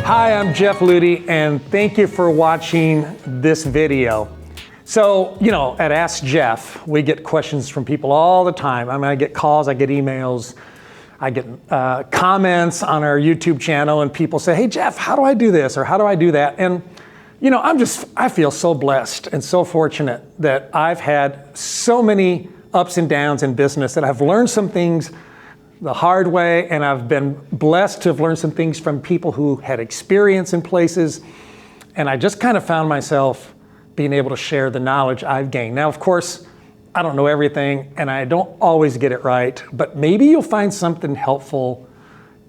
Hi, I'm Jeff Ludy, and thank you for watching this video. So, at Ask Jeff, we get questions from people all the time. I get calls, I get emails, I get comments on our YouTube channel, and people say, hey, Jeff, how do I do this? Or how do I do that? And, I feel so blessed and so fortunate that I've had so many ups and downs in business that I've learned some things the hard way, and I've been blessed to have learned some things from people who had experience in places, and I just kind of found myself being able to share the knowledge I've gained. Now, of course, I don't know everything, and I don't always get it right, but maybe you'll find something helpful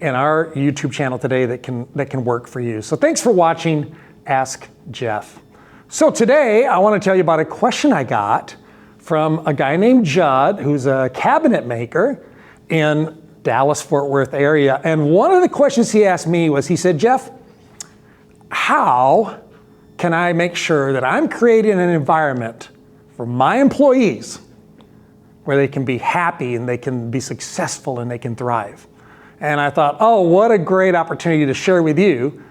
in our YouTube channel today that can work for you. So thanks for watching Ask Jeff. So today, I want to tell you about a question I got from a guy named Judd, who's a cabinet maker in Dallas-Fort Worth area. And one of the questions he asked me was, he said, Jeff, how can I make sure that I'm creating an environment for my employees where they can be happy and they can be successful and they can thrive? And I thought, oh, what a great opportunity to share with you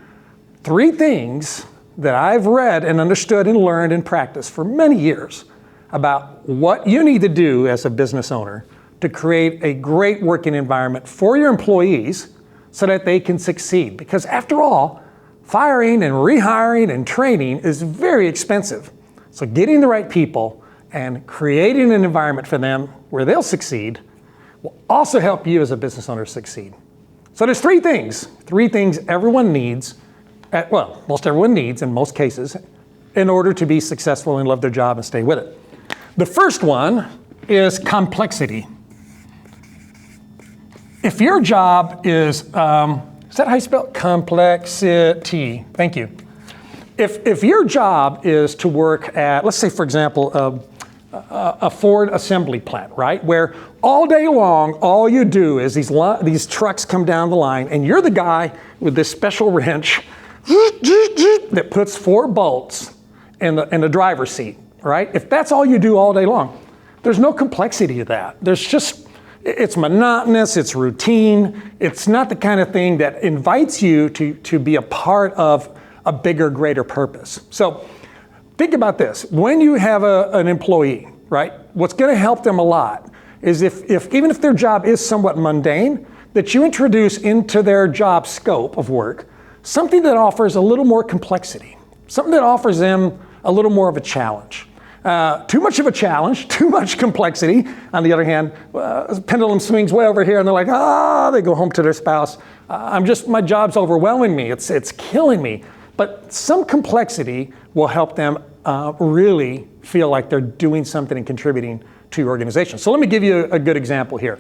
3 things that I've read and understood and learned and practiced for many years about what you need to do as a business owner to create a great working environment for your employees so that they can succeed. Because after all, firing and rehiring and training is very expensive. So getting the right people and creating an environment for them where they'll succeed will also help you as a business owner succeed. So there's 3 things everyone needs, most everyone needs in most cases, in order to be successful and love their job and stay with it. The first one is complexity. If your job is that how you spell it? Complexity? Thank you. If your job is to work at, let's say, for example, a Ford assembly plant, right? Where all day long, all you do is these trucks come down the line, and you're the guy with this special wrench that puts 4 bolts in the driver's seat, right? If that's all you do all day long, there's no complexity to that. It's monotonous, it's routine. It's not the kind of thing that invites you to be a part of a bigger, greater purpose. So think about this. When you have an employee, right, what's gonna help them a lot is if even if their job is somewhat mundane, that you introduce into their job scope of work something that offers a little more complexity, something that offers them a little more of a challenge. Too much of a challenge, too much complexity. On the other hand, pendulum swings way over here and they're like, they go home to their spouse. My job's overwhelming me. It's killing me. But some complexity will help them really feel like they're doing something and contributing to your organization. So let me give you a good example here.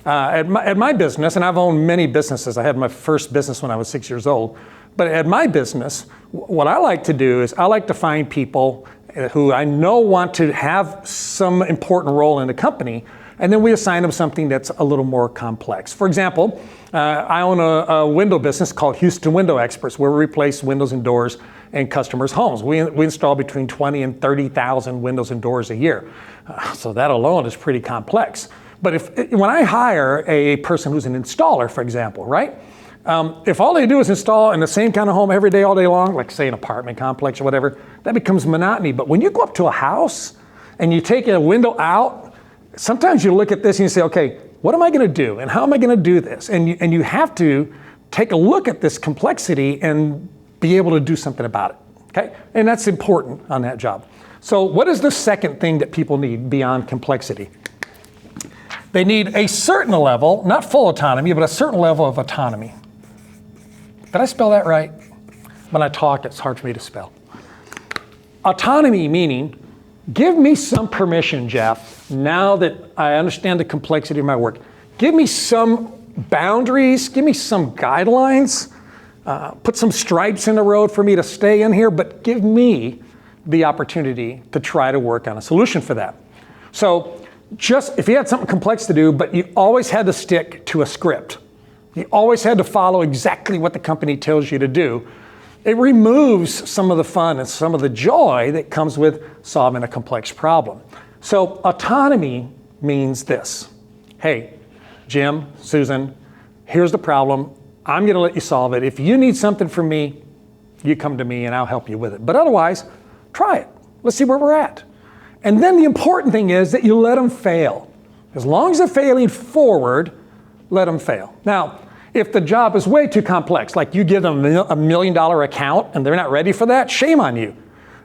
At my business, and I've owned many businesses. I had my first business when I was 6 years old. But at my business, what I like to do is I like to find people who I know want to have some important role in the company, and then we assign them something that's a little more complex. For example, I own a window business called Houston Window Experts, where we replace windows and doors in customers' homes. We install between 20 and 30,000 windows and doors a year. So that alone is pretty complex. But when I hire a person who's an installer, for example, right? If all they do is install in the same kind of home every day, all day long, like say an apartment complex or whatever, that becomes monotony. But when you go up to a house and you take a window out, sometimes you look at this and you say, okay, what am I gonna do? And how am I gonna do this? And you have to take a look at this complexity and be able to do something about it, okay? And that's important on that job. So what is the second thing that people need beyond complexity? They need a certain level, not full autonomy, but a certain level of autonomy. Did I spell that right? When I talk, it's hard for me to spell. Autonomy meaning, give me some permission, Jeff, now that I understand the complexity of my work. Give me some boundaries, give me some guidelines, put some stripes in the road for me to stay in here, but give me the opportunity to try to work on a solution for that. So just if you had something complex to do, but you always had to stick to a script, you always had to follow exactly what the company tells you to do, it removes some of the fun and some of the joy that comes with solving a complex problem. So autonomy means this. Hey, Jim, Susan, here's the problem. I'm going to let you solve it. If you need something from me, you come to me and I'll help you with it. But otherwise, try it. Let's see where we're at. And then the important thing is that you let them fail. As long as they're failing forward, let them fail. Now, if the job is way too complex, like you give them a $1 million account and they're not ready for that, shame on you.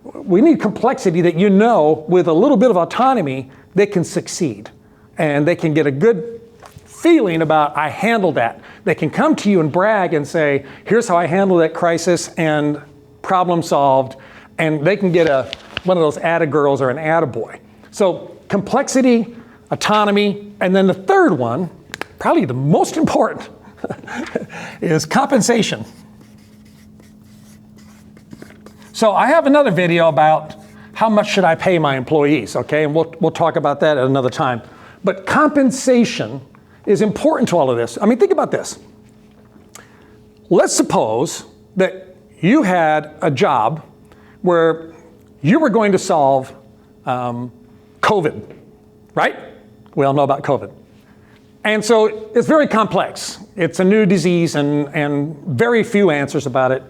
We need complexity that you know with a little bit of autonomy, they can succeed. And they can get a good feeling about, I handled that. They can come to you and brag and say, here's how I handled that crisis and problem solved. And they can get one of those atta-girls or an atta-boy. So complexity, autonomy, and then the third one, probably the most important, is compensation. So I have another video about how much should I pay my employees, okay? And we'll talk about that at another time. But compensation is important to all of this. I mean, think about this. Let's suppose that you had a job where you were going to solve COVID, right? We all know about COVID. And so it's very complex. It's a new disease and very few answers about it.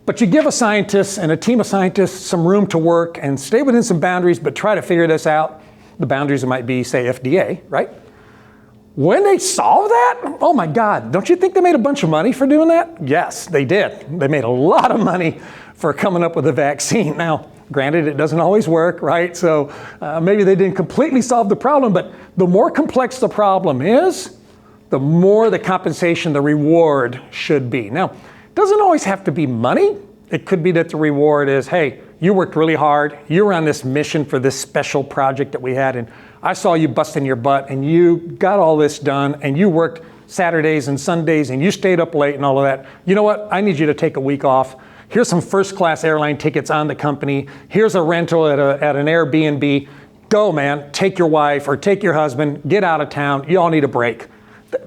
But you give a scientist and a team of scientists some room to work and stay within some boundaries, but try to figure this out. The boundaries might be, say, FDA, right? When they solve that, oh my God, don't you think they made a bunch of money for doing that? Yes, they did. They made a lot of money for coming up with a vaccine. Now, granted, it doesn't always work, right? So maybe they didn't completely solve the problem, but the more complex the problem is, the more the compensation, the reward should be. Now, it doesn't always have to be money. It could be that the reward is, hey, you worked really hard. You were on this mission for this special project that we had, and I saw you busting your butt, and you got all this done, and you worked Saturdays and Sundays, and you stayed up late and all of that. You know what? I need you to take a week off. Here's some first-class airline tickets on the company. Here's a rental at an Airbnb. Go, man. Take your wife or take your husband. Get out of town. You all need a break.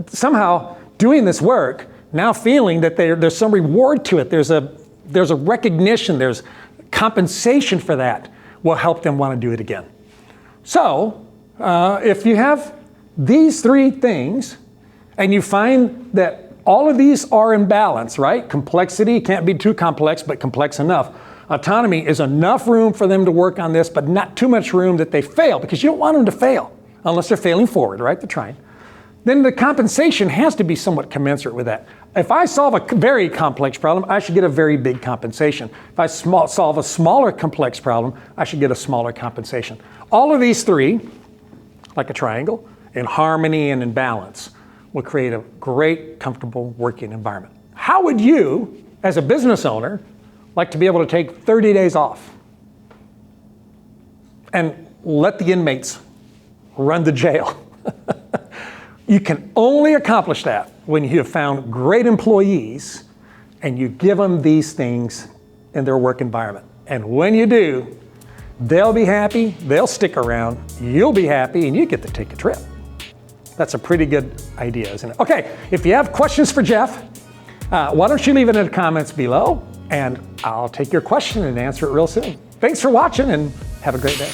Somehow, doing this work, now feeling that there's some reward to it. There's a recognition. There's compensation for that will help them want to do it again. So, if you have these three things and you find that all of these are in balance, right? Complexity can't be too complex, but complex enough. Autonomy is enough room for them to work on this, but not too much room that they fail, because you don't want them to fail unless they're failing forward, right? They're trying. Then the compensation has to be somewhat commensurate with that. If I solve a very complex problem, I should get a very big compensation. If I solve a smaller complex problem, I should get a smaller compensation. All of these three, like a triangle, in harmony and in balance, will create a great, comfortable working environment. How would you, as a business owner, like to be able to take 30 days off and let the inmates run the jail? You can only accomplish that when you have found great employees and you give them these things in their work environment. And when you do, they'll be happy, they'll stick around, you'll be happy, and you get to take a trip. That's a pretty good idea, isn't it? Okay, if you have questions for Jeff, why don't you leave it in the comments below, and I'll take your question and answer it real soon. Thanks for watching, and have a great day.